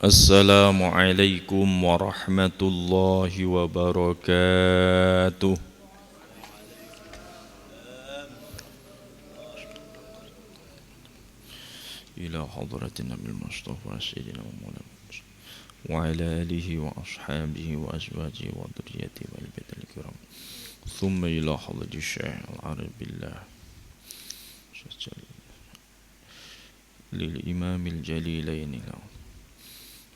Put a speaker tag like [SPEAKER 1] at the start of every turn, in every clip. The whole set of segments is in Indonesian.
[SPEAKER 1] Assalamualaikum warahmatullahi wabarakatuh. Ila hadratin Nabil Mustafa Sayyidina Muhammad wa ala alihi wa ashabihi wa azwajihi wa dhurriyyatihi wal baitil kiram. Thumma ila hadrati Syekh Al-Arif billah lil imamil jalilaini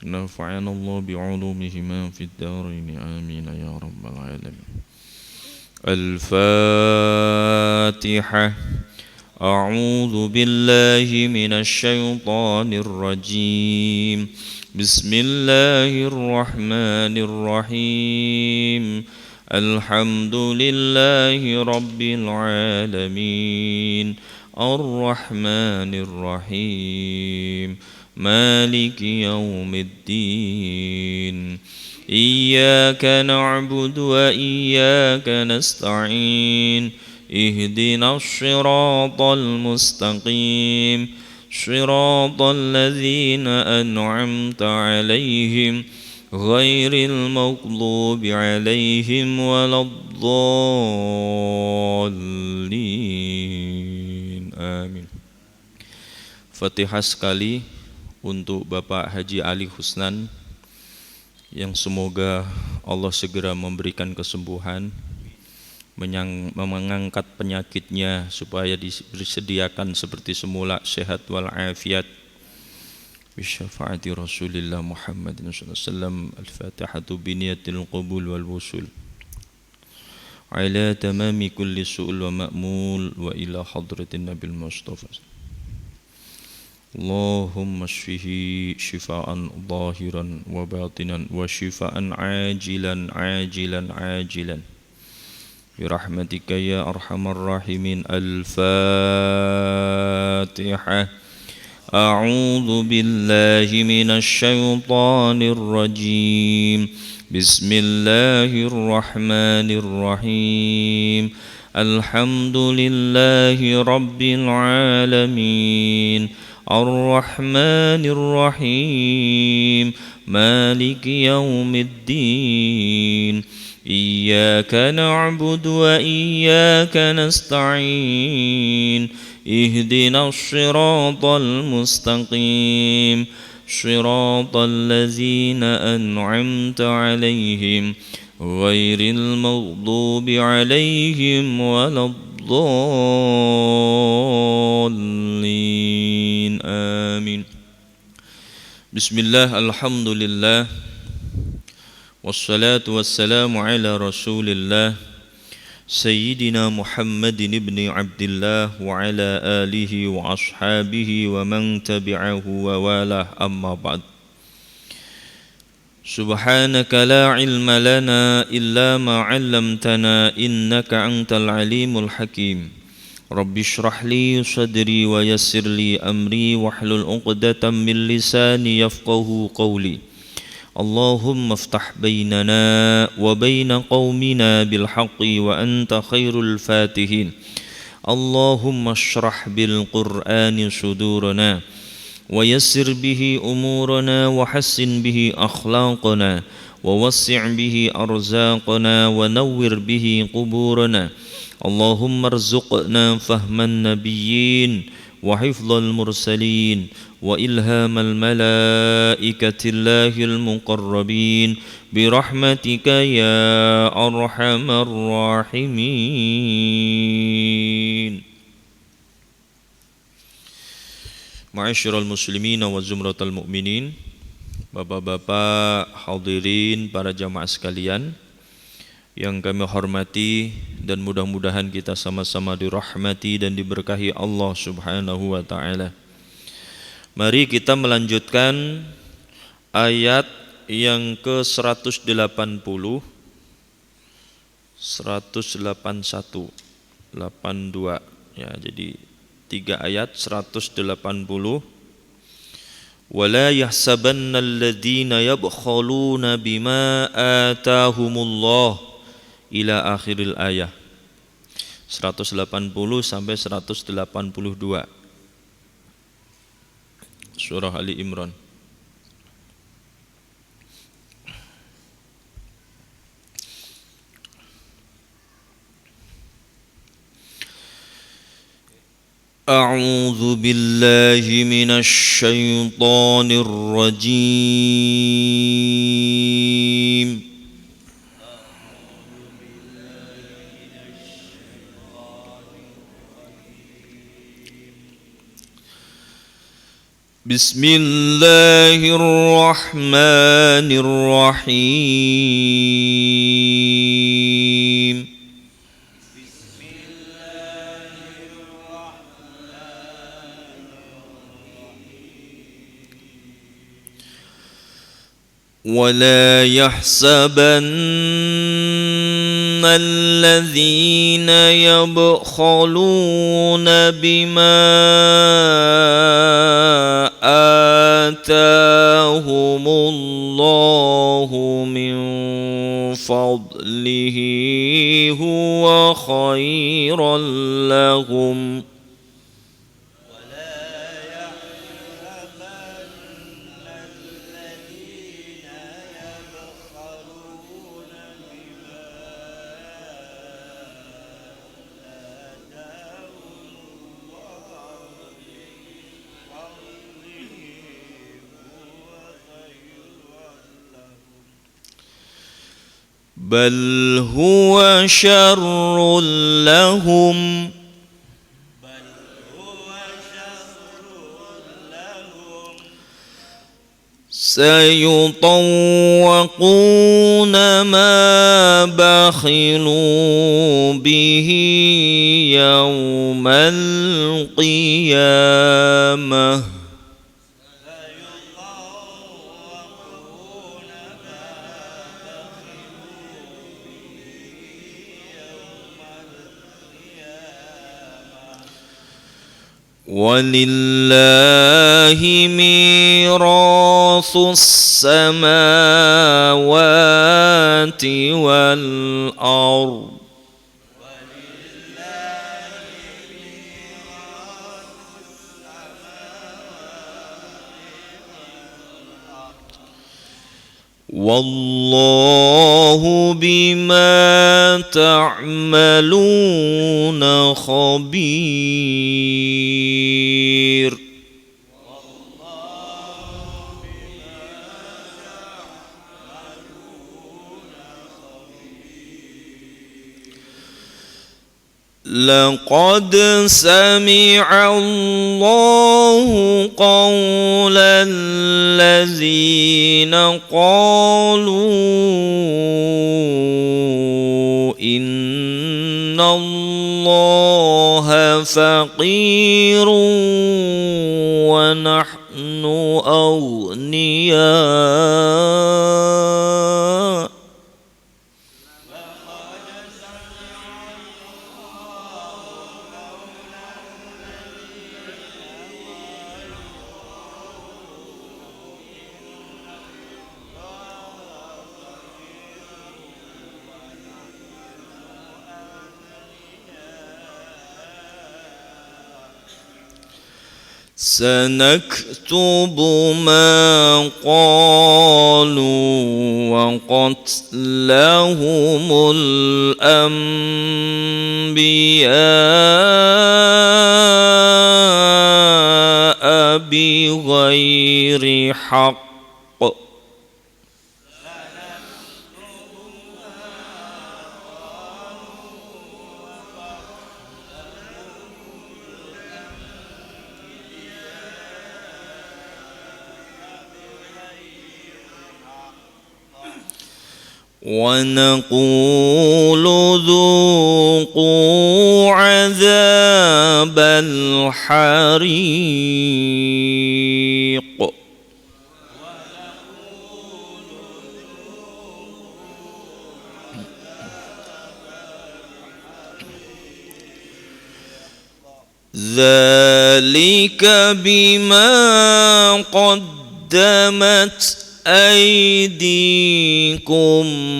[SPEAKER 1] نفعنا الله بعلومهما في الدارين آمين يا رب العالمين. الفاتحة. أعوذ بالله من الشيطان الرجيم. بسم الله الرحمن الرحيم. الحمد لله رب العالمين الرحمن الرحيم مالك يوم الدين. إياك نعبد وإياك نستعين. اهدنا الصراط المستقيم صراط الذين أنعمت عليهم غير المغضوب عليهم ولا الضالين. Amin. Fatihah sekali untuk Bapak Haji Ali Husnan yang semoga Allah segera memberikan kesembuhan, mengangkat penyakitnya supaya disediakan seperti semula sehat wal afiat. Bisyafaati Rasulillah Muhammadin sallallahu alaihi wasallam. Al-Fatihatu biniyatil qabul wal wusul ala tamami kulli su'ul wa ma'mul wa ila hadratin Nabil Mustafa. Allahumma shfihi shifaan zahiran wa batinan wa shifaan ajilan ajilan ajilan birahmatika ya arhamar rahimin. Al-Fatihah. A'udzu billahi minasy syaithanir rajim. Bismillahirrahmanirrahim. Alhamdulillahi rabbil alamin Ar-Rahmanir Rahim Maliki yaumiddin. Iyyaka na'budu wa iyyaka nasta'in. Ihdinas siratal mustaqim Siratal ladzina an'amta 'alaihim ghairil maghdubi 'alaihim waladdallin. Amin. Bismillah, alhamdulillah, wassalatu wassalamu ala rasulillah Sayyidina Muhammadin ibni Abdillah wa ala alihi wa ashabihi wa man tabi'ahu wa walah, amma ba'd. Subhanaka la ilma lana illa ma 'allamtana innaka antal alimul hakim. Rabbi shrah li sadri wa yassir li amri wahlul 'uqdatam min lisani yafqahu qawli. Allahumma aftah bainana wa baina qaumina bil haqqi wa anta khairul fatihin. Allahumma shrah bil qur'ani sudurana wa yassir bihi umurana wa hassin bihi akhlaqana wa wassi' bihi arzaqana wa nawwir bihi quburana. Allahumma arzuqna fahman nabiyyin wa hifdzal mursalin wa ilhamal malaikatillahil muqarrabin birahmatika ya arhamar rahimin. Ma'asyiral muslimin wa zumratal mu'minin, bapak-bapak hadirin, para jamaah sekalian yang kami hormati, dan mudah-mudahan kita sama-sama dirahmati dan diberkahi Allah Subhanahu wa taala. Mari kita melanjutkan ayat yang ke-180, 181, 82 ya, jadi 3 ayat 180. Wala yahsabannal ladzina yabkhaluna bima atahumullah ila akhiril ayah. 180 sampai 182 Surah Ali Imran. أعوذ بالله من الشيطان الرجيم. بسم الله الرحمن الرحيم. ولا يحسبن الذين يبخلون بما آتاهم الله من فضله هو خيرا لهم بل هو شر لهم سيطوقون ما بخلوا به يوم القيامة ولله ميراث السماوات والأرض والله بما تعملون خبير. لقد سمع الله قول الذين قالوا إن الله فقير ونحن أغنياء سنكتب ما قالوا وقتلهم الأنبياء بغير حق ونقول ذوقوا عذاب الحريق ذلك بما قدمت أيديكم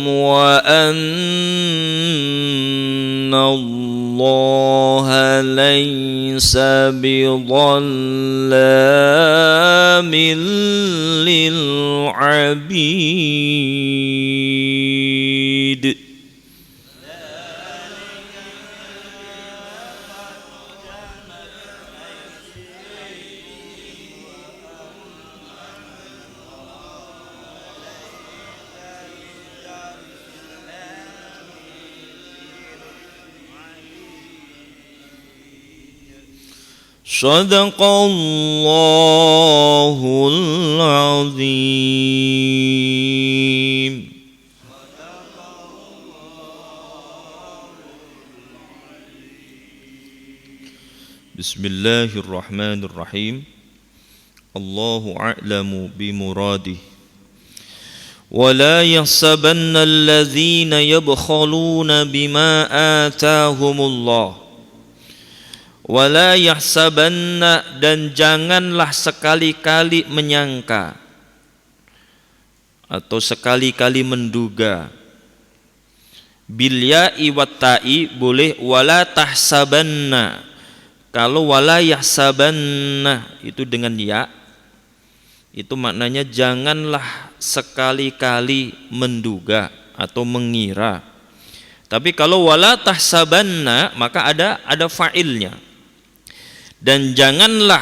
[SPEAKER 1] وأن الله ليس بظلام للعبيد Shadaqallahul azim. Bismillahirrahmanirrahim. Allahu a'lamu bimuradih. ولا يحسبن الذين يبخلون بما آتاهم الله ولا يحسبن, dan janganlah sekali-kali menyangka atau sekali-kali menduga. Bil ya'i wat ta'i boleh, wala tahsabanna. Kalau wala yahsabanna itu dengan ya, itu maknanya janganlah sekali-kali menduga atau mengira. Tapi kalau wala tahsabanna maka ada fa'ilnya. Dan janganlah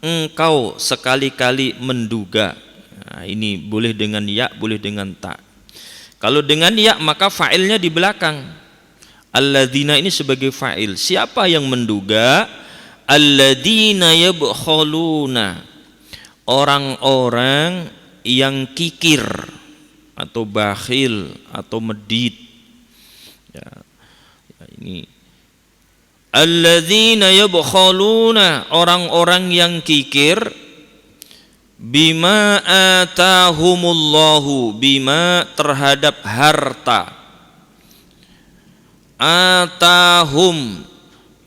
[SPEAKER 1] engkau sekali-kali menduga. Nah, ini boleh dengan ya, boleh dengan ta. Kalau dengan ya maka fa'ilnya di belakang. Alladzina ini sebagai fa'il. Siapa yang menduga? Alladzina yabkhuluna, orang-orang yang kikir atau bakhil atau medit. Ya, ini alladzina yabkhuluna, orang-orang yang kikir, bima atahumullahu, bima terhadap harta, atahum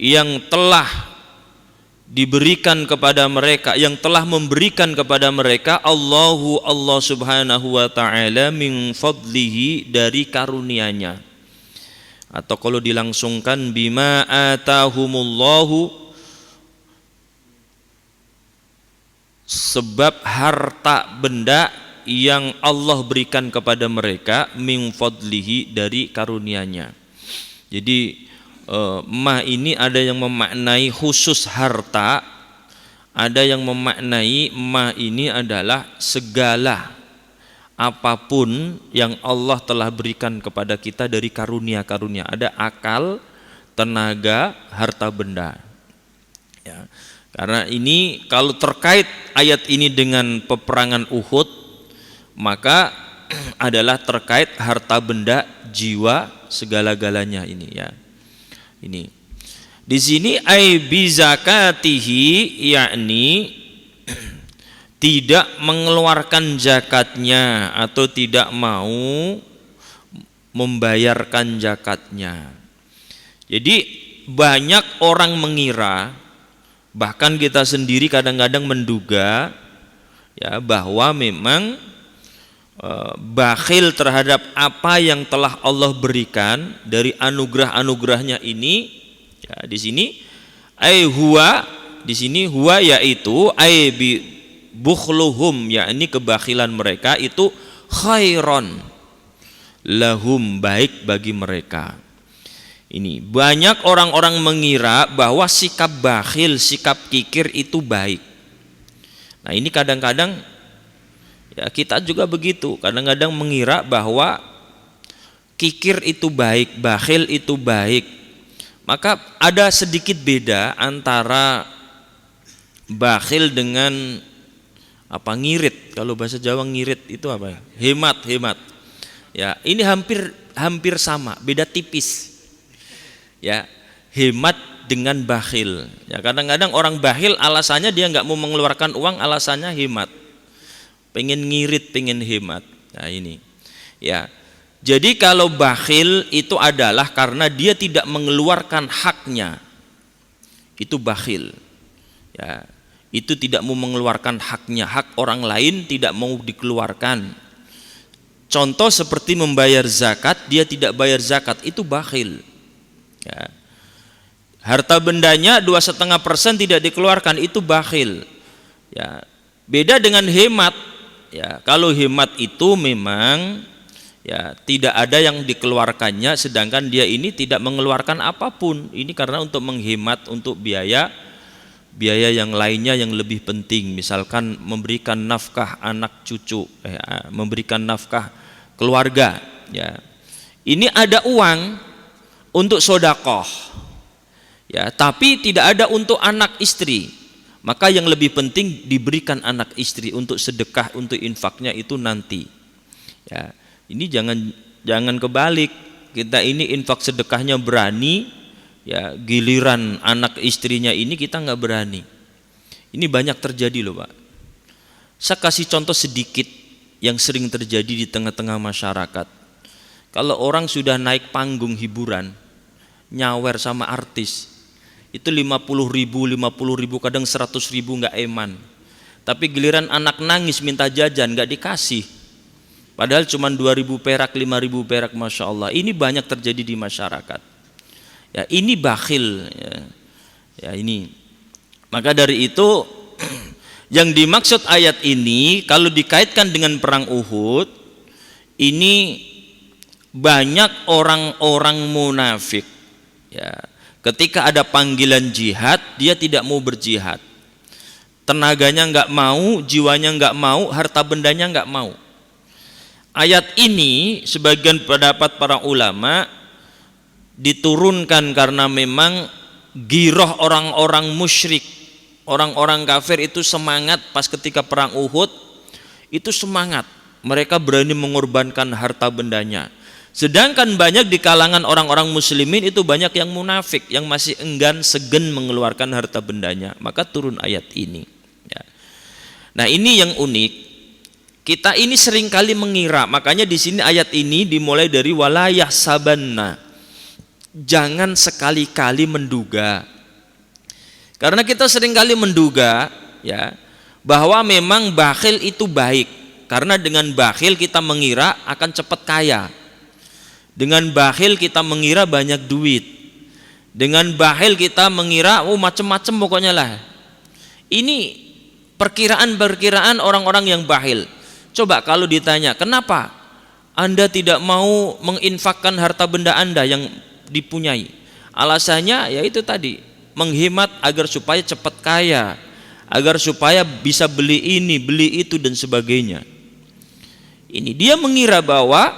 [SPEAKER 1] yang telah diberikan kepada mereka, yang telah memberikan kepada mereka, Allah subhanahu wa ta'ala, min fadlihi, dari karunia-Nya. Atau kalau dilangsungkan bima atahumullahu, sebab harta benda yang Allah berikan kepada mereka, min fadlihi, dari karunia-Nya. Jadi ma ini ada yang memaknai khusus harta, ada yang memaknai ma ini adalah segala apapun yang Allah telah berikan kepada kita dari karunia-karunia. Ada akal, tenaga, harta benda. Ya. Karena ini kalau terkait ayat ini dengan peperangan Uhud, maka adalah terkait harta benda, jiwa, segala-galanya ini ya. Ini di sini ai bi zakatihi, yakni tidak mengeluarkan zakatnya atau tidak mau membayarkan zakatnya. Jadi banyak orang mengira, bahkan kita sendiri kadang-kadang menduga ya, bahwa memang bakhil terhadap apa yang telah Allah berikan dari anugerah-anugerahnya ini. Ya, di sini ai huwa, di sini huwa yaitu ai bi bukhluhum, yakni kebakhilan mereka itu khairon lahum, baik bagi mereka. Ini banyak orang-orang mengira bahwa sikap bakhil, sikap kikir itu baik. Nah, ini kadang-kadang ya, kita juga begitu, kadang-kadang mengira bahwa kikir itu baik, bakhil itu baik. Maka ada sedikit beda antara bakhil dengan apa, ngirit. Kalau bahasa Jawa ngirit itu apa ya? Hemat. Ya, ini hampir sama, beda tipis. Ya, hemat dengan bakhil. Ya, kadang-kadang orang bakhil alasannya dia nggak mau mengeluarkan uang, alasannya hemat. Pengen ngirit, pengen hemat. Nah, ini ya, jadi kalau bakhil itu adalah karena dia tidak mengeluarkan haknya, itu bakhil ya, itu tidak mau mengeluarkan haknya, hak orang lain tidak mau dikeluarkan. Contoh seperti membayar zakat, dia tidak bayar zakat, itu bakhil ya. Harta bendanya 2,5% tidak dikeluarkan, itu bakhil ya. Beda dengan hemat. Ya, kalau hemat itu memang ya tidak ada yang dikeluarkannya, sedangkan dia ini tidak mengeluarkan apapun. Ini karena untuk menghemat untuk biaya yang lainnya yang lebih penting, misalkan memberikan nafkah anak cucu, memberikan nafkah keluarga. Ya, ini ada uang untuk sodakoh. Ya, tapi tidak ada untuk anak istri. Maka yang lebih penting diberikan anak istri untuk sedekah, untuk infaknya itu nanti. Ya, ini jangan kebalik. Kita ini infak sedekahnya berani, ya giliran anak istrinya ini kita nggak berani. Ini banyak terjadi loh Pak. Saya kasih contoh sedikit yang sering terjadi di tengah-tengah masyarakat. Kalau orang sudah naik panggung hiburan, nyawer sama artis, itu 50.000, kadang 100.000 nggak eman. Tapi giliran anak nangis minta jajan nggak dikasih. Padahal cuma 2.000 perak, 5.000 perak, Masya Allah. Ini banyak terjadi di masyarakat. Ya, ini bakhil. Ya, ini. Maka dari itu yang dimaksud ayat ini kalau dikaitkan dengan perang Uhud, ini banyak orang-orang munafik. Ya, ketika ada panggilan jihad, dia tidak mau berjihad. Tenaganya nggak mau, jiwanya nggak mau, harta bendanya nggak mau. Ayat ini sebagian pendapat para ulama diturunkan karena memang giroh orang-orang musyrik, orang-orang kafir itu semangat pas ketika perang Uhud, itu semangat, mereka berani mengorbankan harta bendanya. Sedangkan banyak di kalangan orang-orang muslimin itu banyak yang munafik, yang masih enggan segan mengeluarkan harta bendanya. Maka turun ayat ini. Ya. Nah ini yang unik. Kita ini seringkali mengira, makanya di sini ayat ini dimulai dari walayah sabanna. Jangan sekali-kali menduga. Karena kita seringkali menduga ya bahwa memang bakhil itu baik. Karena dengan bakhil kita mengira akan cepat kaya. Dengan bakhil kita mengira banyak duit. Dengan bakhil kita mengira macam-macam pokoknya lah. Ini perkiraan-perkiraan orang-orang yang bakhil. Coba kalau ditanya, kenapa Anda tidak mau menginfakkan harta benda Anda yang dipunyai? Alasannya yaitu tadi, menghemat agar supaya cepat kaya, agar supaya bisa beli ini, beli itu dan sebagainya. Ini dia mengira bahwa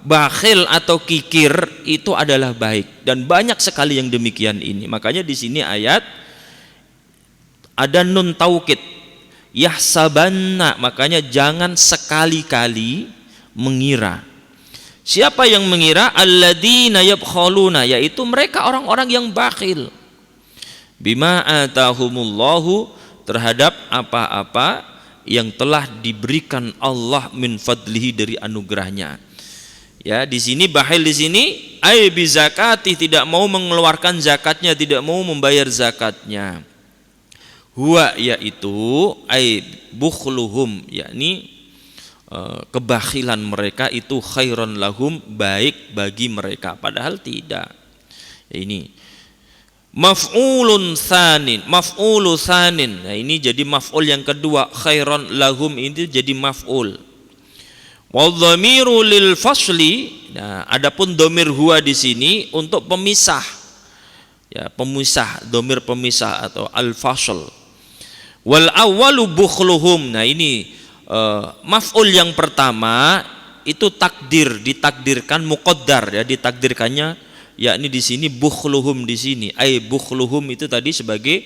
[SPEAKER 1] bakhil atau kikir itu adalah baik, dan banyak sekali yang demikian ini. Makanya di sini ayat ada nun taukid, yahsabanna, makanya jangan sekali-kali mengira. Siapa yang mengira? Alladzina yabkhaluna, yaitu mereka orang-orang yang bakhil. Bima atahumullahu, terhadap apa-apa yang telah diberikan Allah min fadlihi, dari anugerahnya. Ya, di sini bakhil di sini ai bi zakati, tidak mau mengeluarkan zakatnya, tidak mau membayar zakatnya. Huwa, yaitu ai bukhluhum, yakni kebakhilan mereka itu khairon lahum, baik bagi mereka, padahal tidak. Ini maf'ulun tsanin, maf'ulu tsanin. Nah, ini jadi maf'ul yang kedua, khairon lahum ini jadi maf'ul. Wal dhamiru lil fasli. Nah, adapun dhamir huwa di sini untuk pemisah. Ya, pemisah, dhamir pemisah atau al-fasl. Wal awwalu bukhluhum. Nah, ini maf'ul yang pertama itu takdir, ditakdirkan muqaddar, ya, ditakdirkannya, yakni di sini bukhluhum, di sini ai bukhluhum itu tadi sebagai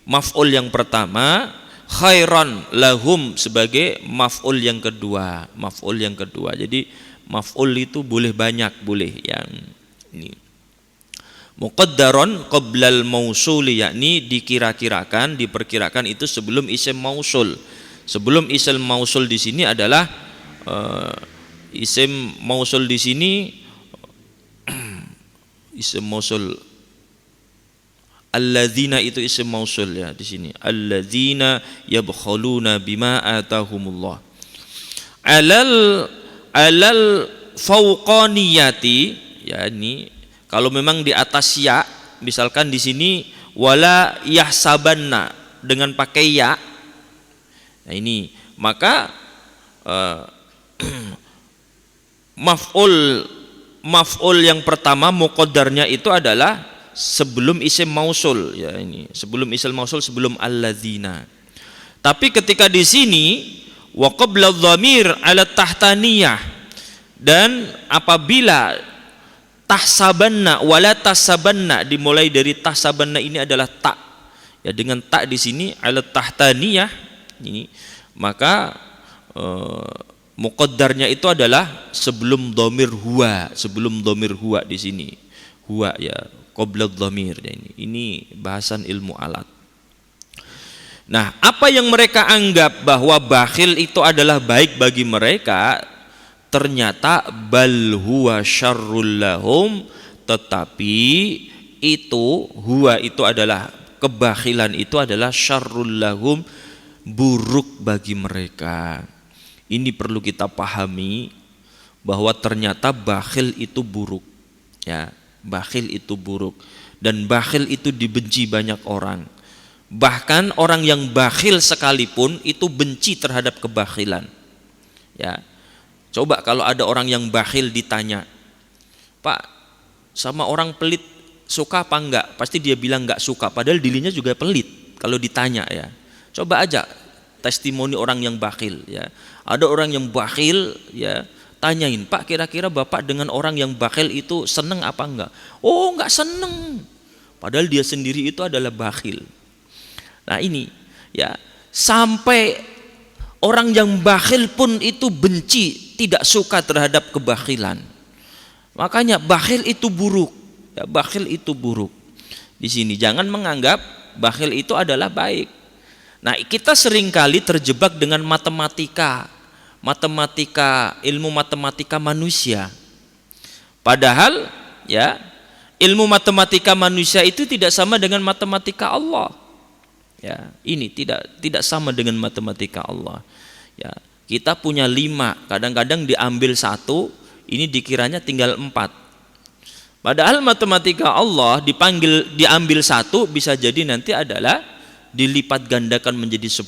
[SPEAKER 1] maf'ul yang pertama, khairan lahum sebagai maf'ul yang kedua, maf'ul yang kedua. Jadi maf'ul itu boleh banyak, boleh yang ini muqaddaron qoblal mausuli, yakni dikira-kirakan, diperkirakan itu sebelum isim mausul. Sebelum isim mausul di sini adalah isim mausul di sini isim mausul alladzina, itu isim mausul ya di sini. Alladzina yabkhuluna bima atahumullah. Alal fauqaniyati, yakni kalau memang di atas ya, misalkan di sini wala yahsabanna dengan pakai ya. Nah ini maka maf'ul yang pertama muqaddarnya itu adalah sebelum isim mausul, ya, ini sebelum isim mausul, sebelum alladzina. Tapi ketika di sini wa qabla dhamir ala tahtaniyah, dan apabila tahsabanna wala tahsabanna, dimulai dari tahsabanna ini adalah tak. Ya, dengan tak di sini ala tahtaniyah ini, maka muqaddarnya itu adalah sebelum dhamir huwa, di sini. Huwa ya qabla dhamir ya, ini bahasan ilmu alat. Nah, apa yang mereka anggap bahwa bakhil itu adalah baik bagi mereka, ternyata bal huwa syarrul lahum, tetapi itu huwa itu adalah kebakhilan, itu adalah syarrul lahum, buruk bagi mereka. Ini perlu kita pahami bahwa ternyata bakhil itu buruk. Ya, bakhil itu buruk dan bakhil itu dibenci banyak orang. Bahkan orang yang bakhil sekalipun itu benci terhadap kebakhilan. Ya. Coba kalau ada orang yang bakhil ditanya, "Pak, sama orang pelit suka apa enggak?" Pasti dia bilang enggak suka, padahal dirinya juga pelit kalau ditanya ya. Coba aja testimoni orang yang bakhil ya. Ada orang yang bakhil ya, tanyain, "Pak, kira-kira Bapak dengan orang yang bakhil itu seneng apa enggak?" "Oh, enggak seneng." Padahal dia sendiri itu adalah bakhil. Nah ini ya, sampai orang yang bakhil pun itu benci, tidak suka terhadap kebakhilan. Makanya bakhil itu buruk. Ya, bakhil itu buruk. Di sini jangan menganggap bakhil itu adalah baik. Nah, kita seringkali terjebak dengan ilmu matematika manusia. Padahal ya, ilmu matematika manusia itu tidak sama dengan matematika Allah. Ya, ini tidak sama dengan matematika Allah. Ya, kita punya 5, kadang-kadang diambil 1, ini dikiranya tinggal 4. Padahal matematika Allah diambil 1 bisa jadi nanti adalah dilipat gandakan menjadi 10,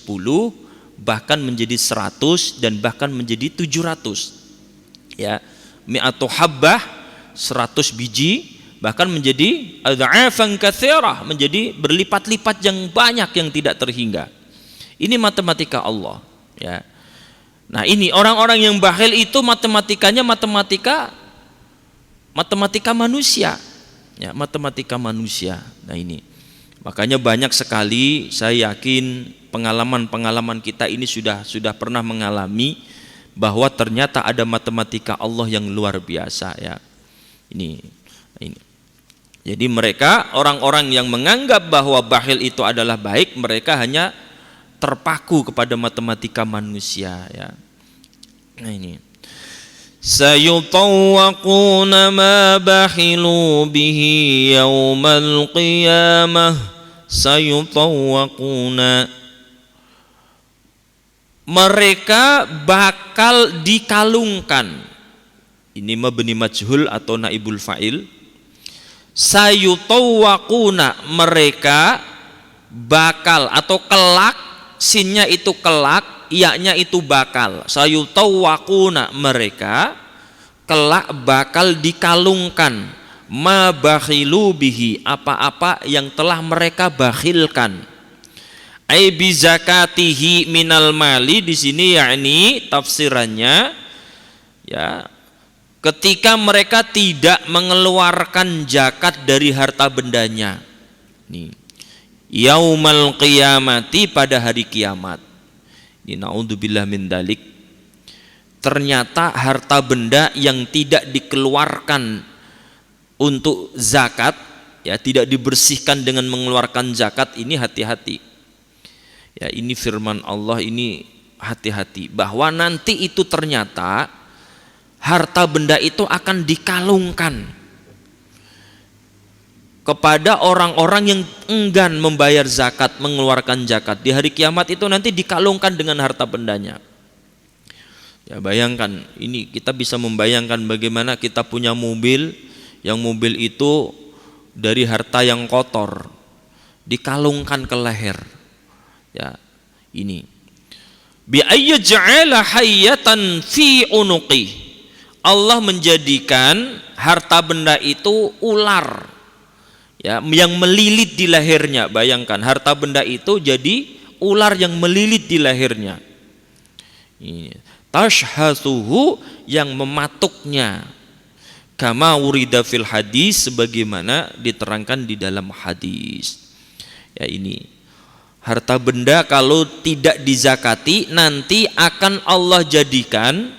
[SPEAKER 1] bahkan menjadi 100 dan bahkan menjadi 700. Ya, mi'atu habbah, 100 biji, bahkan menjadi adha'afan katsirah, menjadi berlipat-lipat yang banyak yang tidak terhingga. Ini matematika Allah, ya. Nah, ini orang-orang yang bakhil itu matematikanya matematika manusia. Ya, matematika manusia. Nah, ini. Makanya banyak sekali, saya yakin pengalaman-pengalaman kita ini sudah pernah mengalami bahwa ternyata ada matematika Allah yang luar biasa ya. Ini. Jadi mereka, orang-orang yang menganggap bahwa bakhil itu adalah baik, mereka hanya terpaku kepada matematika manusia ya. Nah ini. Sayutawwaquna ma bakhilu bihi yaumal qiyamah. Sayutawwaquna, mereka bakal dikalungkan. Ini mabni majhul atau naibul fa'il. Sayutawwaquna, mereka bakal atau kelak, sinnya itu kelak, iya-nya itu bakal. Sayutawwaquna, mereka kelak bakal dikalungkan ma bakhilu bihi, apa-apa yang telah mereka bakhilkan. Ai bi zakatihi minal mali, di sini yakni tafsirannya ya, ketika mereka tidak mengeluarkan zakat dari harta bendanya. Nih. Yaumal qiyamati, pada hari kiamat. Ini naudzubillah min dalik. Ternyata harta benda yang tidak dikeluarkan untuk zakat, ya, tidak dibersihkan dengan mengeluarkan zakat, ini hati-hati. Ya, ini firman Allah, ini hati-hati bahwa nanti itu ternyata harta benda itu akan dikalungkan kepada orang-orang yang enggan membayar zakat, mengeluarkan zakat. Di hari kiamat itu nanti dikalungkan dengan harta bendanya. Ya, bayangkan, ini kita bisa membayangkan bagaimana kita punya mobil, yang mobil itu dari harta yang kotor dikalungkan ke leher. Ya, ini bi ayyaj'ala hayyatan fi unuqi. Allah menjadikan harta benda itu ular, ya, yang melilit di lehernya. Bayangkan, harta benda itu jadi ular yang melilit di lehernya. Tashhasuhu, yang mematuknya. kama urida fil hadis, sebagaimana diterangkan di dalam hadis. Ya, ini harta benda kalau tidak dizakati nanti akan Allah jadikan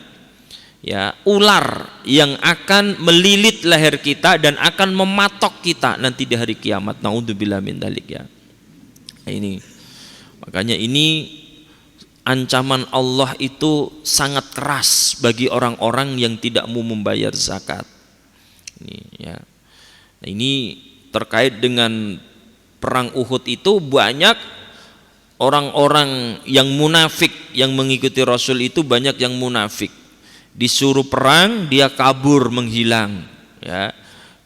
[SPEAKER 1] ya ular yang akan melilit leher kita dan akan mematok kita nanti di hari kiamat. Naudzubillah min dzalik ya. Nah, ini makanya ini ancaman Allah itu sangat keras bagi orang-orang yang tidak mau membayar zakat. Ini ya. Nah, ini terkait dengan perang Uhud itu banyak orang-orang yang munafik yang mengikuti Rasul itu, banyak yang munafik. Disuruh perang dia kabur menghilang ya.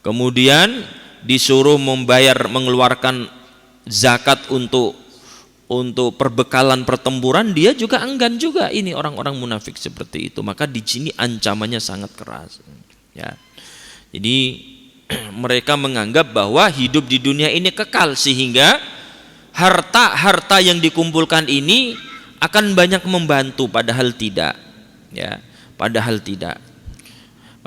[SPEAKER 1] Kemudian disuruh mengeluarkan zakat untuk perbekalan pertempuran, dia juga enggan juga. Ini orang-orang munafik seperti itu. Maka di sini ancamannya sangat keras ya. Jadi mereka menganggap bahwa hidup di dunia ini kekal, sehingga harta-harta yang dikumpulkan ini akan banyak membantu, padahal tidak ya, padahal tidak.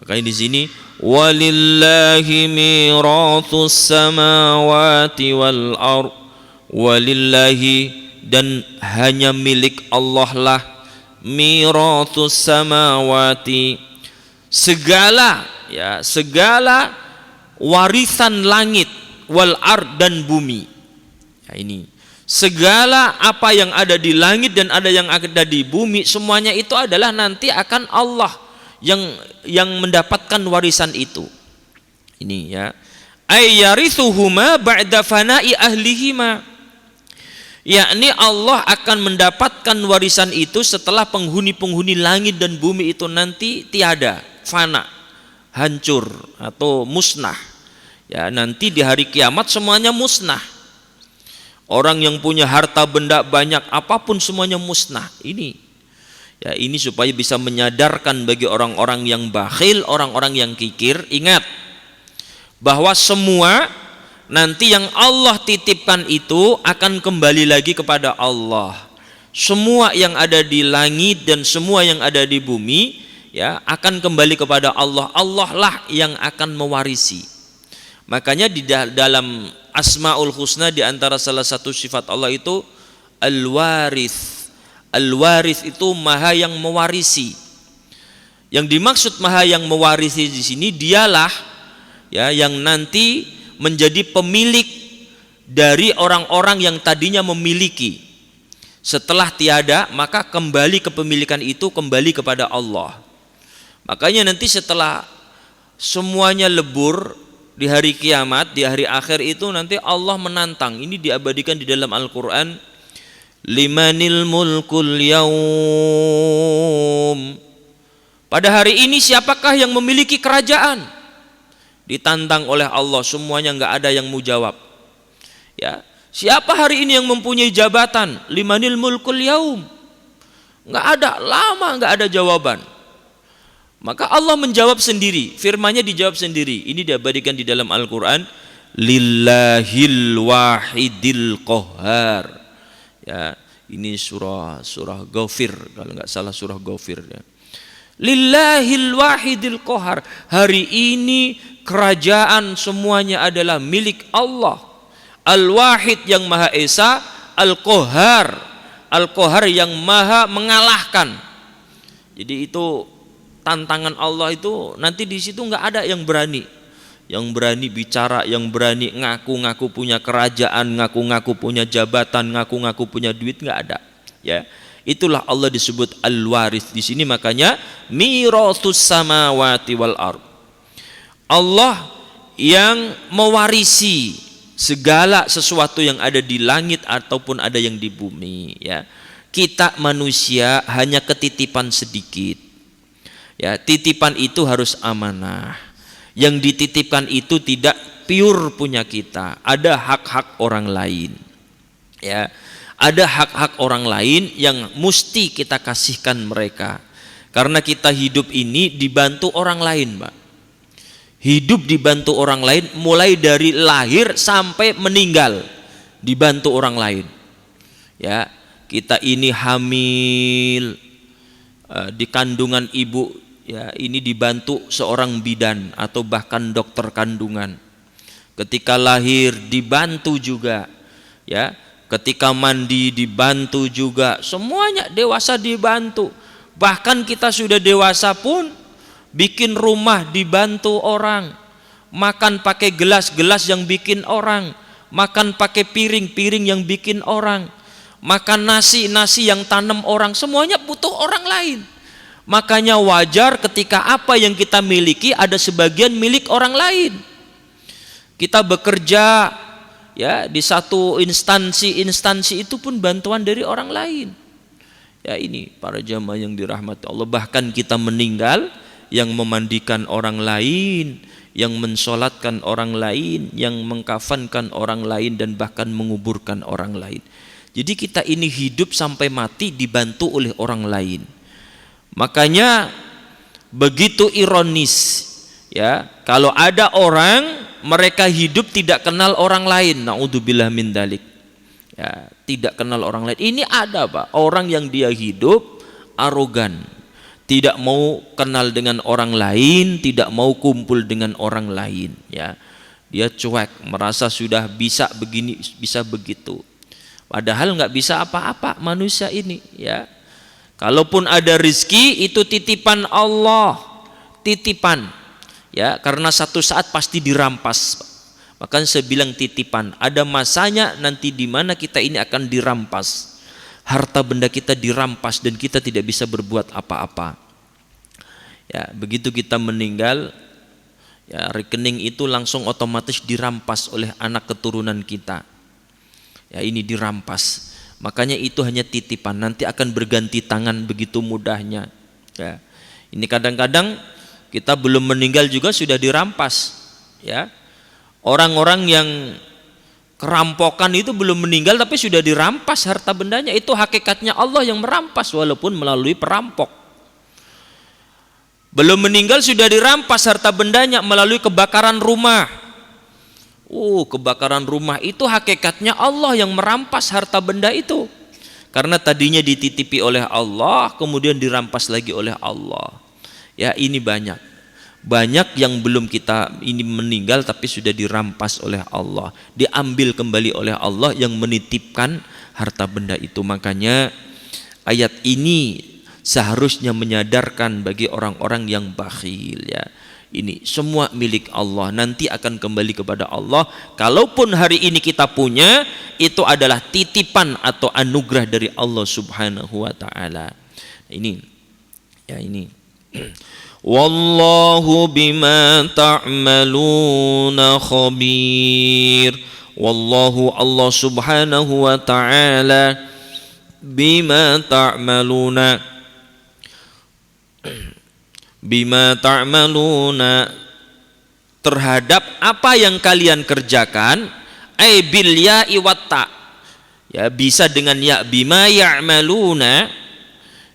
[SPEAKER 1] Makanya di sini walillahi mirathus samawati wal ardh, walillahi, dan hanya milik Allah lah, mirathus samawati, segala ya, segala warisan langit, wal ard, dan bumi. Ya, ini segala apa yang ada di langit dan ada yang ada di bumi, semuanya itu adalah nanti akan Allah yang mendapatkan warisan itu. Ini ya, ayyarithuhuma ba'da fana'i ahlihima, yakni Allah akan mendapatkan warisan itu setelah penghuni-penghuni langit dan bumi itu nanti tiada, fana, hancur atau musnah ya. Nanti di hari kiamat semuanya musnah. Orang yang punya harta benda banyak apapun semuanya musnah. Ini ya, ini supaya bisa menyadarkan bagi orang-orang yang bakhil, orang-orang yang kikir, ingat bahwa semua nanti yang Allah titipkan itu akan kembali lagi kepada Allah. Semua yang ada di langit dan semua yang ada di bumi ya akan kembali kepada Allah. Allah lah yang akan mewarisi. Makanya di dalam Asmaul Husna di antara salah satu sifat Allah itu Al-Warith. Al-Warith itu Maha yang mewarisi. Yang dimaksud Maha yang mewarisi di sini dialah ya yang nanti menjadi pemilik dari orang-orang yang tadinya memiliki. Setelah tiada, maka kembali kepemilikan itu kembali kepada Allah. Makanya nanti setelah semuanya lebur di hari kiamat, di hari akhir itu nanti Allah menantang. Ini diabadikan di dalam Al-Quran, limanil mulkul yaum, pada hari ini siapakah yang memiliki kerajaan? Ditantang oleh Allah, semuanya nggak ada yang mau jawab ya. Siapa hari ini yang mempunyai jabatan? Limanil mulkul yaum, nggak ada, lama nggak ada jawaban. Maka Allah menjawab sendiri, firman-Nya dijawab sendiri. Ini diabadikan di dalam Al-Quran, lillahil wahidil qahhar ya. Ini surah Ghafir kalau nggak salah, surah Ghafir ya. Lillahil wahidil qahhar, hari ini kerajaan semuanya adalah milik Allah. Al-Wahid yang Maha Esa, Al-Qahhar, Al-Qahhar yang Maha mengalahkan. Jadi itu tantangan Allah itu nanti di situ nggak ada yang berani bicara, yang berani ngaku-ngaku punya kerajaan, ngaku-ngaku punya jabatan, ngaku-ngaku punya duit, nggak ada ya. Itulah Allah disebut Al-Warith di sini. Makanya mirathus samawati wal ard, Allah yang mewarisi segala sesuatu yang ada di langit ataupun ada yang di bumi ya. Kita manusia hanya ketitipan sedikit ya. Titipan itu harus amanah. Yang dititipkan itu tidak pure punya kita, ada hak-hak orang lain ya. Ada hak-hak orang lain yang mesti kita kasihkan mereka. Karena kita hidup ini dibantu orang lain, Mbak. Hidup dibantu orang lain, mulai dari lahir sampai meninggal dibantu orang lain ya. Kita ini hamil di kandungan ibu ya ini dibantu seorang bidan atau bahkan dokter kandungan. Ketika lahir dibantu juga, ya. Ketika mandi dibantu juga, semuanya dewasa dibantu. Bahkan kita sudah dewasa pun bikin rumah dibantu orang, makan pakai gelas-gelas yang bikin orang, makan pakai piring-piring yang bikin orang, makan nasi yang tanam orang, semuanya butuh orang lain. Makanya wajar ketika apa yang kita miliki ada sebagian milik orang lain. Kita bekerja ya di satu instansi itu pun bantuan dari orang lain. Ya ini para jamaah yang dirahmati Allah, bahkan kita meninggal yang memandikan orang lain, yang mensolatkan orang lain, yang mengkafankan orang lain, dan bahkan menguburkan orang lain. Jadi kita ini hidup sampai mati dibantu oleh orang lain. Makanya begitu ironis ya kalau ada orang mereka hidup tidak kenal orang lain, naudzubillah min dzalik. Ya, tidak kenal orang lain. Ini ada Pak, orang yang dia hidup arogan, tidak mau kenal dengan orang lain, tidak mau kumpul dengan orang lain, ya. Dia cuek, merasa sudah bisa begini, bisa begitu. Padahal nggak bisa apa-apa manusia ini, ya. Kalaupun ada rizki itu titipan Allah, titipan. Ya, karena satu saat pasti dirampas. Makanya saya bilang titipan, ada masanya nanti di mana kita ini akan dirampas. Harta benda kita dirampas dan kita tidak bisa berbuat apa-apa. Ya, begitu kita meninggal, ya rekening itu langsung otomatis dirampas oleh anak keturunan kita. Ya, ini dirampas. Makanya itu hanya titipan, nanti akan berganti tangan begitu mudahnya. Ya. Ini kadang-kadang kita belum meninggal juga sudah dirampas, ya. Orang-orang yang kerampokan itu belum meninggal tapi sudah dirampas harta bendanya. Itu hakikatnya Allah yang merampas walaupun melalui perampok. Belum meninggal sudah dirampas harta bendanya melalui kebakaran rumah. Kebakaran rumah itu hakikatnya Allah yang merampas harta benda itu. Karena tadinya dititipi oleh Allah, kemudian dirampas lagi oleh Allah. Ya, ini banyak yang belum kita ini meninggal tapi sudah dirampas oleh Allah, diambil kembali oleh Allah yang menitipkan harta benda itu. Makanya ayat ini seharusnya menyadarkan bagi orang-orang yang bakhil, ya. Ini semua milik Allah, nanti akan kembali kepada Allah. Kalaupun hari ini kita punya, itu adalah titipan atau anugerah dari Allah Subhanahu wa taala. Ini ya ini. Wallahu bima ta'maluna khabir. Wallahu Allah Subhanahu wa ta'ala bima ta'maluna terhadap apa yang kalian kerjakan, ai bil ya'i wat ta. Ya, bisa dengan ya, bima ya'maluna.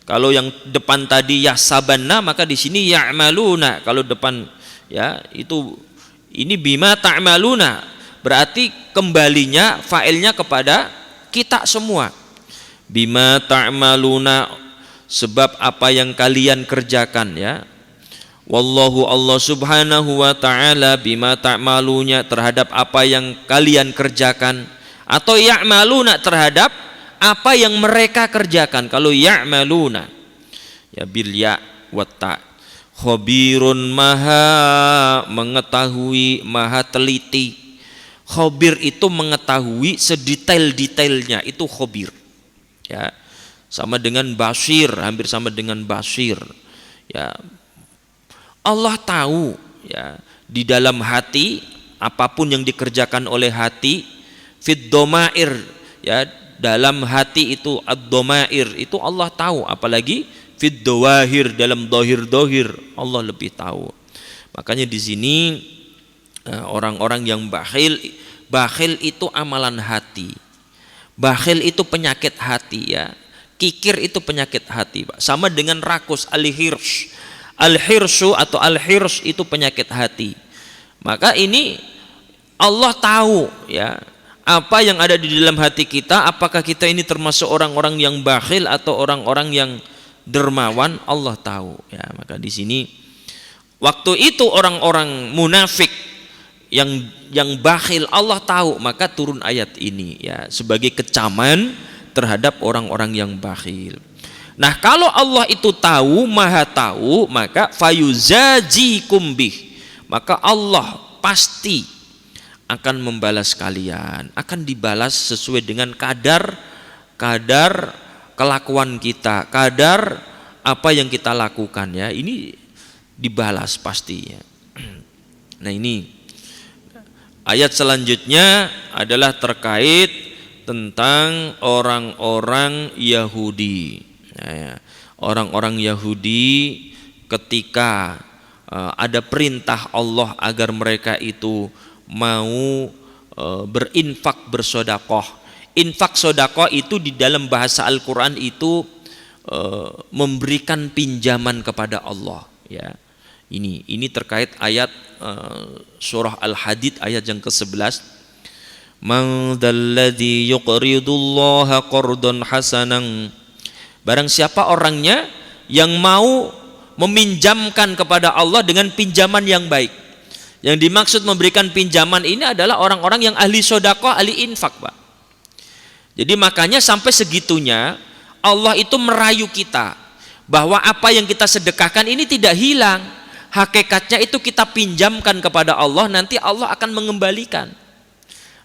[SPEAKER 1] Kalau yang depan tadi yahsabanna, maka di sini ya'maluna. Kalau depan ya itu ini bima ta'maluna, berarti kembalinya failnya kepada kita semua. Bima ta'maluna, sebab apa yang kalian kerjakan, ya. Wallahu Allah Subhanahu wa ta'ala bima ta'malunya, terhadap apa yang kalian kerjakan, atau ya'maluna, terhadap apa yang mereka kerjakan. Kalau ya'maluna ya bil ya wa ta. Khabirun, maha mengetahui, maha teliti. Khabir itu mengetahui sedetail-detailnya, itu khabir. Ya. Sama dengan basir, hampir sama dengan basir. Ya. Allah tahu, ya, di dalam hati apapun yang dikerjakan oleh hati, fid domair, ya, dalam hati itu ad-domair itu Allah tahu, apalagi fid dawahir, dalam dohir Allah lebih tahu. Makanya di sini orang-orang yang bakhil itu amalan hati, bakhil itu penyakit hati, ya. Kikir itu penyakit hati, Pak. Sama dengan rakus, al-hirsu atau al-hirs itu penyakit hati. Maka ini Allah tahu, ya, apa yang ada di dalam hati kita. Apakah kita ini termasuk orang-orang yang bakhil atau orang-orang yang dermawan, Allah tahu. Ya, maka di sini waktu itu orang-orang munafik yang bakhil Allah tahu, maka turun ayat ini ya sebagai kecaman terhadap orang-orang yang bakhil. Nah, kalau Allah itu tahu, maha tahu, maka fayuzajikum bih, maka Allah pasti akan membalas kalian, akan dibalas sesuai dengan kadar kelakuan kita, kadar apa yang kita lakukan ya, ini dibalas pasti ya. Nah, ini ayat selanjutnya adalah terkait tentang orang-orang Yahudi. Ya, orang-orang Yahudi ketika ada perintah Allah agar mereka itu mau berinfak bersodakoh. Infak sodakoh itu di dalam bahasa Al-Quran itu memberikan pinjaman kepada Allah. Ya, ini terkait ayat surah Al-Hadid ayat yang ke-11. Man dzalladzi yuqridullaha qardan hasanan. Barang siapa orangnya yang mau meminjamkan kepada Allah dengan pinjaman yang baik. Yang dimaksud memberikan pinjaman ini adalah orang-orang yang ahli sodakoh, ahli infak, Pak. Jadi makanya sampai segitunya Allah itu merayu kita bahwa apa yang kita sedekahkan ini tidak hilang. Hakikatnya itu kita pinjamkan kepada Allah, nanti Allah akan mengembalikan.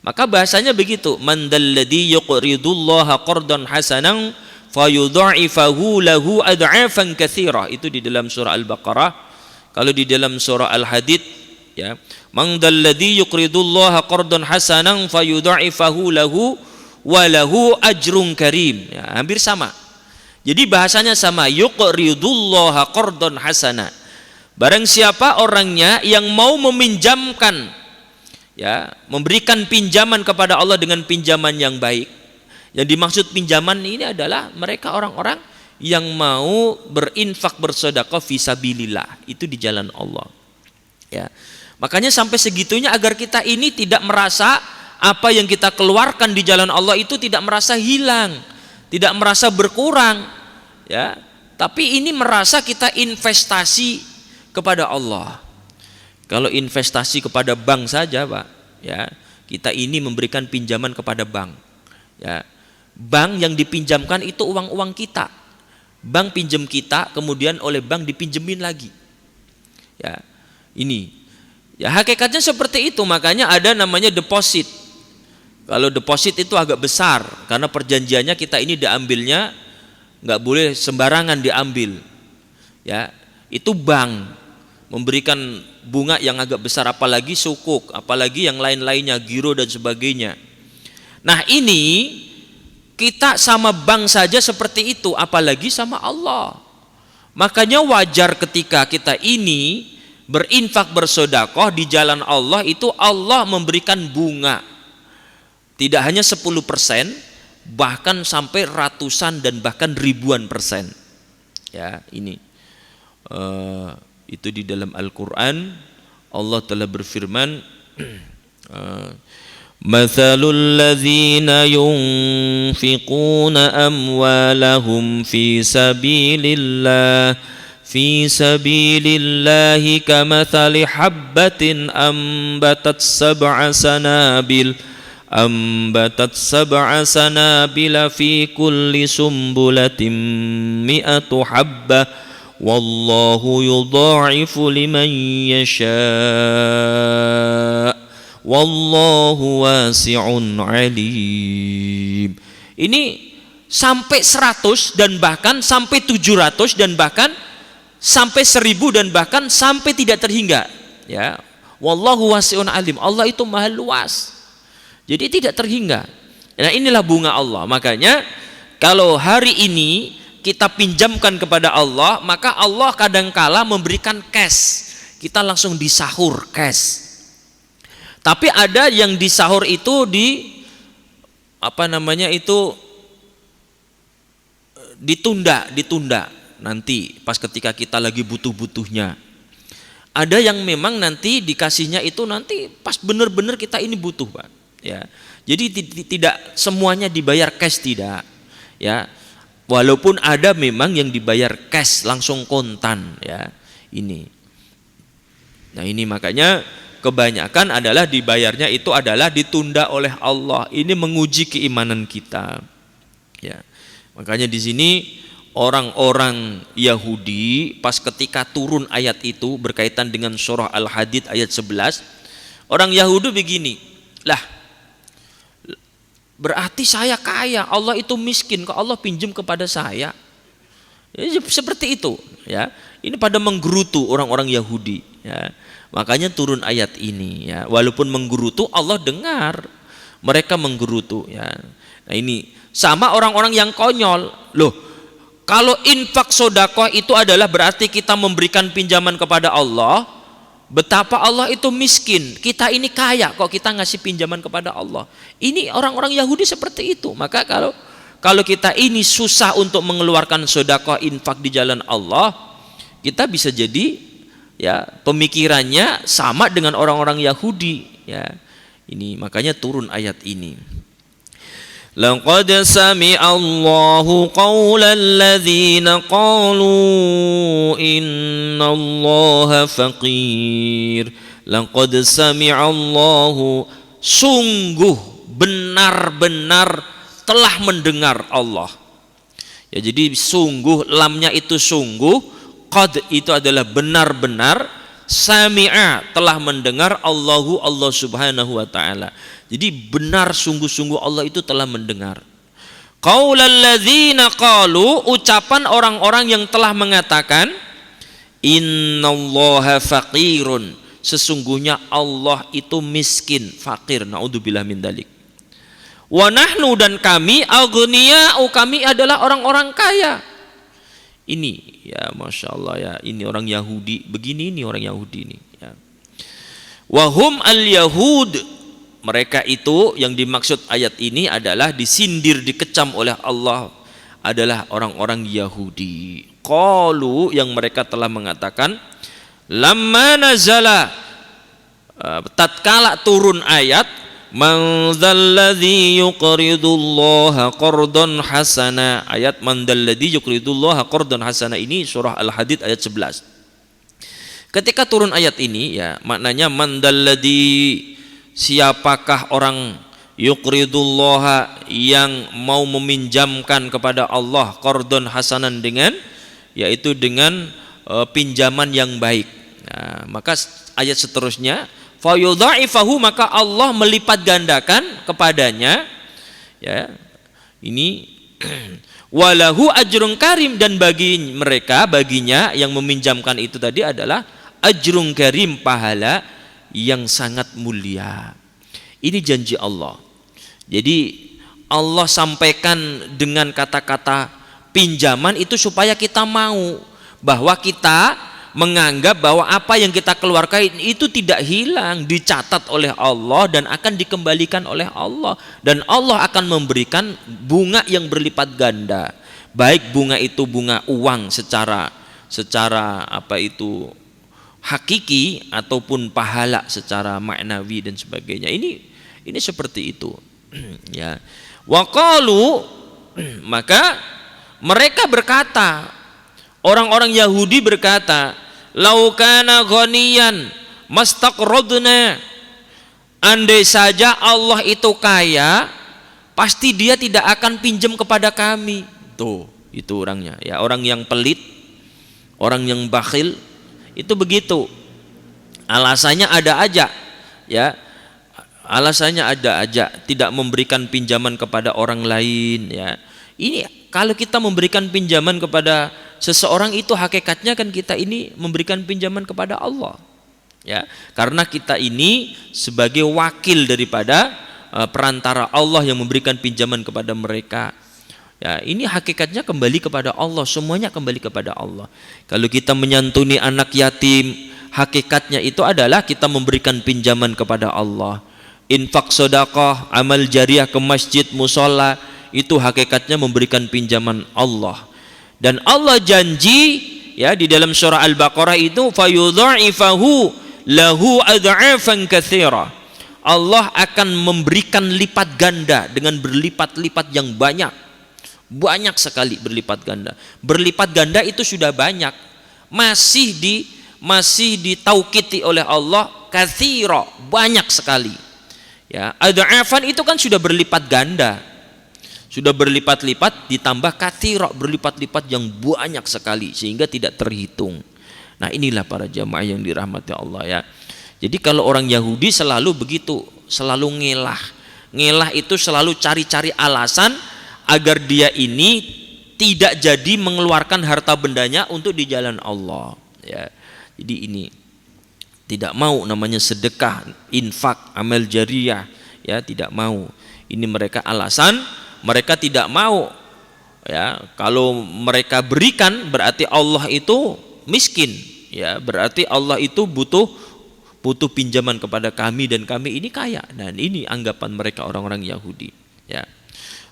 [SPEAKER 1] Maka bahasanya begitu, man dzalladzi yuqridullaha qardan hasanan fayudha'ifahu lahu ad'afan katsira. Itu di dalam surah Al-Baqarah. Kalau di dalam surah Al-Hadid ya, man dzalladzi yuqridullaha qardan hasanan fayudha'ifahu lahu walahu ajrun karim. Ya, hampir sama. Jadi bahasanya sama, yuqridullaha qardan hasana. Barang siapa orangnya yang mau meminjamkan ya, memberikan pinjaman kepada Allah dengan pinjaman yang baik. Yang dimaksud pinjaman ini adalah mereka orang-orang yang mau berinfak bersedekah fisabilillah, itu di jalan Allah. Ya. Makanya sampai segitunya agar kita ini tidak merasa apa yang kita keluarkan di jalan Allah itu tidak merasa hilang, tidak merasa berkurang, ya. Tapi ini merasa kita investasi kepada Allah. Kalau investasi kepada bank saja, Pak, ya, kita ini memberikan pinjaman kepada bank. Ya. Bank yang dipinjamkan itu uang-uang kita. Bank pinjam kita, kemudian oleh bank dipinjemin lagi. Ya. Ini. Ya, hakikatnya seperti itu, makanya ada namanya deposit. Kalau deposit itu agak besar karena perjanjiannya kita ini diambilnya nggak boleh sembarangan diambil. Ya, itu bank memberikan bunga yang agak besar, apalagi sukuk, apalagi yang lain-lainnya, giro dan sebagainya. Nah, ini kita sama bank saja seperti itu, apalagi sama Allah. Makanya wajar ketika kita ini berinfak bersedekah di jalan Allah itu Allah memberikan bunga. Tidak hanya 10%, bahkan sampai ratusan dan bahkan ribuan persen. Ya, ini itu di dalam Al-Quran Allah telah berfirman, Mathalul ladzina yunfiquna amwalahum fi sabilillahi kamathali habbatin ambatat sab'a sanabila fi kulli sumbulatin mi'atu habbah wallahu yudha'ifu liman yasha' wallahu wasi'un alim. Ini sampai 100 dan bahkan sampai 700 dan bahkan sampai 1000 dan bahkan sampai tidak terhingga, ya. Wallahu wasi'un alim. Allah itu maha luas. Jadi tidak terhingga. Nah, inilah bunga Allah. Makanya kalau hari ini kita pinjamkan kepada Allah, maka Allah kadangkala memberikan cash. Kita langsung disahur cash. Tapi ada yang disahur itu ditunda nanti pas ketika kita lagi butuh-butuhnya. Ada yang memang nanti dikasihnya itu nanti pas benar-benar kita ini butuh, Pak. Ya, jadi tidak semuanya dibayar cash, tidak. Ya, Walaupun ada memang yang dibayar cash langsung kontan ya. Ini. Nah, ini makanya kebanyakan adalah dibayarnya itu adalah ditunda oleh Allah. Ini menguji keimanan kita. Ya. Makanya di sini orang-orang Yahudi pas ketika turun ayat itu berkaitan dengan surah Al-Hadid ayat 11, orang Yahudi begini, lah berarti saya kaya, Allah itu miskin, kok Allah pinjam kepada saya? Ya, seperti itu ya. Ini pada menggerutu orang-orang Yahudi ya. Makanya turun ayat ini ya. Walaupun menggerutu Allah dengar mereka menggerutu ya. Nah, ini sama orang-orang yang konyol. Loh, kalau infak sedekah itu adalah berarti kita memberikan pinjaman kepada Allah, betapa Allah itu miskin, kita ini kaya kok kita ngasih pinjaman kepada Allah. Ini orang-orang Yahudi seperti itu. Maka kalau kita ini susah untuk mengeluarkan sedekah infak di jalan Allah, kita bisa jadi ya pemikirannya sama dengan orang-orang Yahudi ya. Ini makanya turun ayat ini. Laqad sami'a Allahu qaulal ladzina qalu innallaha faqir. Laqad sami'a Allahu, sungguh benar-benar telah mendengar Allah. Ya, jadi sungguh, lamnya itu sungguh, qad itu adalah benar-benar, sami'a telah mendengar, Allahu Allah Subhanahu wa taala. Jadi benar sungguh-sungguh Allah itu telah mendengar. Qaulal ladzina qalu, ucapan orang-orang yang telah mengatakan innallaha faqirun, sesungguhnya Allah itu miskin, fakir, naudzubillah min dzalik. Wa nahnu, dan kami, aghniya'u, kami adalah orang-orang kaya. Ini ya Masya Allah ya, ini orang Yahudi begini, ini orang Yahudi ini ya. Wahum al-Yahud, mereka itu yang dimaksud ayat ini adalah disindir, dikecam oleh Allah adalah orang-orang Yahudi. Qalu, yang mereka telah mengatakan, lamma nazala, tatkala turun ayat, man dzalladzi yuqridullaha qardan hasana, ayat man dzalladzi yuqridullaha qardan hasana ini surah Al-Hadid ayat 11. Ketika turun ayat ini ya, maknanya man dzalladzi, siapakah orang, yuqridullaha, yang mau meminjamkan kepada Allah, qardon hasanan, dengan yaitu dengan pinjaman yang baik. Nah, maka ayat seterusnya, fayudha'ifahu, maka Allah melipat gandakan kepadanya ya. Ini walahu ajrun karim, dan bagi mereka, baginya yang meminjamkan itu tadi adalah ajrun karim, pahala yang sangat mulia. Ini janji Allah. Jadi Allah sampaikan dengan kata-kata pinjaman itu supaya kita mau, bahwa kita menganggap bahwa apa yang kita keluarkan itu tidak hilang, dicatat oleh Allah dan akan dikembalikan oleh Allah, dan Allah akan memberikan bunga yang berlipat ganda, baik bunga itu bunga uang secara apa itu hakiki ataupun pahala secara maknawi dan sebagainya. Ini seperti itu ya. Waqalu, maka mereka berkata, orang-orang Yahudi berkata, lau kana ghaniyan mastaqradna, andai saja Allah itu kaya, pasti dia tidak akan pinjam kepada kami. Tuh, itu orangnya ya, orang yang pelit, orang yang bakhil itu begitu. Alasannya ada aja ya, alasannya ada aja, tidak memberikan pinjaman kepada orang lain ya. Ini kalau kita memberikan pinjaman kepada seseorang, itu hakikatnya kan kita ini memberikan pinjaman kepada Allah ya, karena kita ini sebagai wakil daripada perantara Allah yang memberikan pinjaman kepada mereka ya. Ini hakikatnya kembali kepada Allah, semuanya kembali kepada Allah. Kalau kita menyantuni anak yatim, hakikatnya itu adalah kita memberikan pinjaman kepada Allah. Infak sedekah, amal jariah ke masjid, musola, itu hakikatnya memberikan pinjaman Allah. Dan Allah janji ya di dalam surah Al-Baqarah itu, fayudha'ifahu lahu ad'afan katsira, Allah akan memberikan lipat ganda dengan berlipat-lipat yang banyak banyak sekali berlipat ganda. Berlipat ganda itu sudah banyak, masih ditaukiti oleh Allah katsira, banyak sekali. Ya, ad'afan itu kan sudah berlipat ganda, sudah berlipat-lipat, ditambah katsira, berlipat-lipat yang banyak sekali sehingga tidak terhitung. Nah, inilah para jamaah yang dirahmati Allah ya. Jadi kalau orang Yahudi selalu begitu, selalu ngelah itu selalu cari-cari alasan agar dia ini tidak jadi mengeluarkan harta bendanya untuk di jalan Allah ya. Jadi ini tidak mau namanya sedekah, infak, amal jariyah ya, tidak mau. Ini mereka alasan, mereka tidak mau ya. Kalau mereka berikan berarti Allah itu miskin ya, berarti Allah itu butuh pinjaman kepada kami dan kami ini kaya. Dan ini anggapan mereka orang-orang Yahudi ya.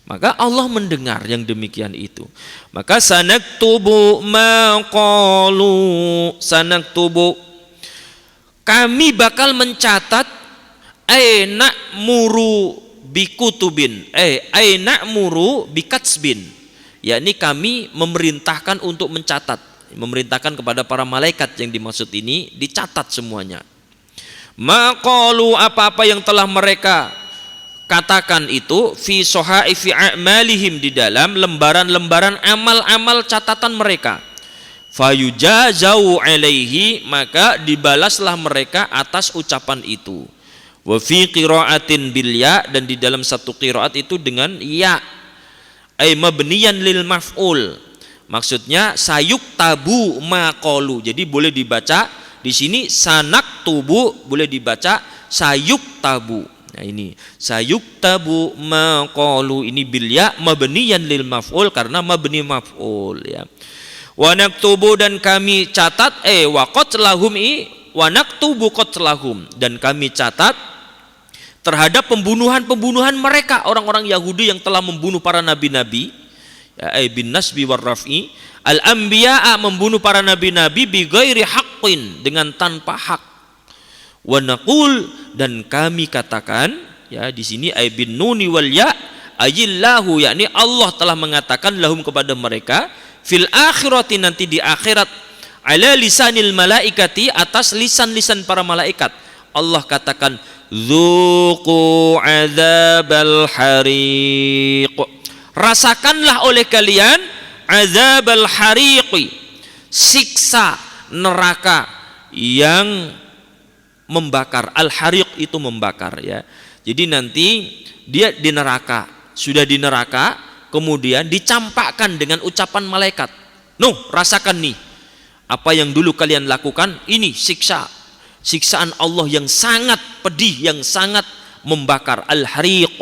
[SPEAKER 1] Maka Allah mendengar yang demikian itu. Maka sanaktubu ma qalu, sanaktubu, kami bakal mencatat na'muru bikutubin, na'muru bikatsbin, yakni kami memerintahkan untuk mencatat, memerintahkan kepada para malaikat yang dimaksud ini dicatat semuanya. Ma qalu, apa-apa yang telah mereka katakan itu, fi sohaifi a'malihim, di dalam lembaran-lembaran amal-amal catatan mereka. Fayujazau alaihi, maka dibalaslah mereka atas ucapan itu. Wa fi qiraatin bil ya, dan di dalam satu qiraat itu dengan ya, ay mabniyan lil maf'ul, maksudnya sayuk tabu maqalu. Jadi boleh dibaca di sini sanak tubu, boleh dibaca sayuk tabu. Nah ini sayuktabu maqalu, ini bil ya mabniyan lil maf'ul karena mabni maf'ul ya. Wa naktubu, dan kami catat wa qatlahum, wa naktubu qatlahum, dan kami catat terhadap pembunuhan mereka, orang-orang Yahudi yang telah membunuh para nabi-nabi ya, bin nasbi war raf'i, al anbiya, membunuh para nabi-nabi bi ghairi haqqin, dengan tanpa hak. Wa naqul, dan kami katakan ya, di sini ay bin nuni wal ya ayillahu, yakni Allah telah mengatakan lahum, kepada mereka, fil akhirati, nanti di akhirat, ala lisanil malaikati, atas lisan-lisan para malaikat. Allah katakan dzuqu adzabal hariq, rasakanlah oleh kalian adzabal hariqi, siksa neraka yang membakar. Al-hariq itu membakar ya. Jadi nanti dia di neraka, sudah di neraka, kemudian dicampakkan dengan ucapan malaikat, rasakan nih apa yang dulu kalian lakukan, ini siksaan Allah yang sangat pedih, yang sangat membakar, al-hariq.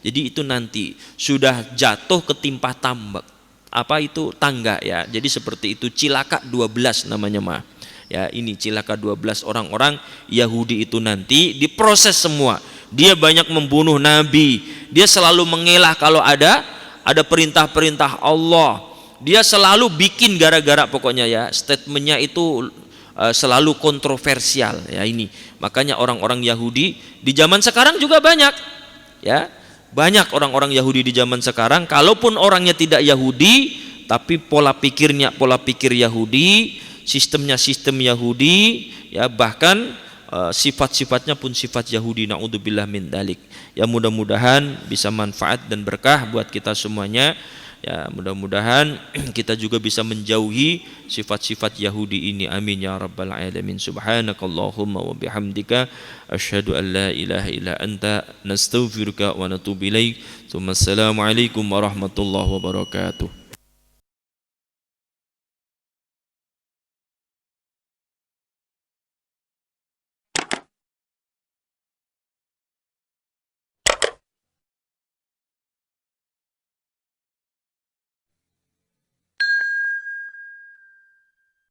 [SPEAKER 1] Jadi itu nanti sudah jatuh ketimpa tambak, apa itu, tangga ya. Jadi seperti itu, cilaka 12 namanya mah ya. Ini cilaka 12 orang-orang Yahudi itu nanti diproses semua. Dia banyak membunuh nabi, dia selalu mengelah kalau ada perintah-perintah Allah, dia selalu bikin gara-gara, pokoknya ya, statementnya itu selalu kontroversial ya. Ini makanya orang-orang Yahudi di zaman sekarang juga banyak ya, banyak orang-orang Yahudi di zaman sekarang, kalaupun orangnya tidak Yahudi tapi pola pikir Yahudi, sistemnya sistem Yahudi ya, bahkan sifat-sifatnya pun sifat Yahudi, naudzubillah min dalik ya. Mudah-mudahan bisa manfaat dan berkah buat kita semuanya ya. Mudah-mudahan kita juga bisa menjauhi sifat-sifat Yahudi ini, amin ya rabbal alamin. Subhanakallahumma wa bihamdika asyhadu an la ilaha illa anta nastaghfiruka wa natubu ilaik. Assalamualaikum warahmatullahi wabarakatuh.